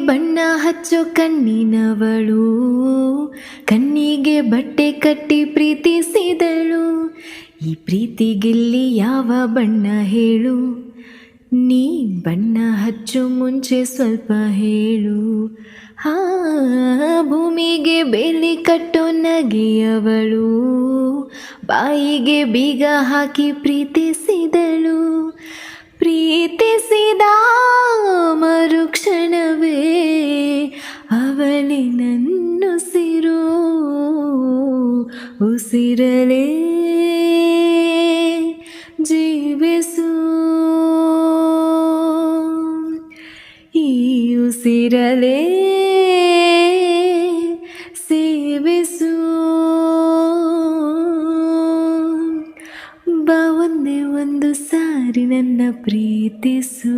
ಬಣ್ಣ ಹಚ್ಚೋ ಕಣ್ಣಿನವಳು, ಕಣ್ಣಿಗೆ ಬಟ್ಟೆ ಕಟ್ಟಿ ಪ್ರೀತಿಸಿದಳು. ಈ ಪ್ರೀತಿಗಿಲ್ಲಿ ಯಾವ ಬಣ್ಣ ಹೇಳು, ನೀ ಬಣ್ಣ ಹಚ್ಚೋ ಮುಂಚೆ ಸ್ವಲ್ಪ ಹೇಳು. ಭೂಮಿಗೆ ಬೇಲಿ ಕಟ್ಟೋ ನಗೆಯವಳು, ಬಾಯಿಗೆ ಬೀಗ ಹಾಕಿ ಪ್ರೀತಿಸಿದಳು. ಪ್ರೀತಿಸಿದ ಮರುಕ್ಷಣವೇ ಅವಳಿ ನನ್ನುಸಿರು, ಉಸಿರಲೇ ಜೀವಿಸು, ಈ ಉಸಿರಲೇ ಸೇವಿಸು. ಬಾ ಒಂದೇ ಒಂದು ಸಾರಿ ನನ್ನ ಪ್ರೀತಿಸು.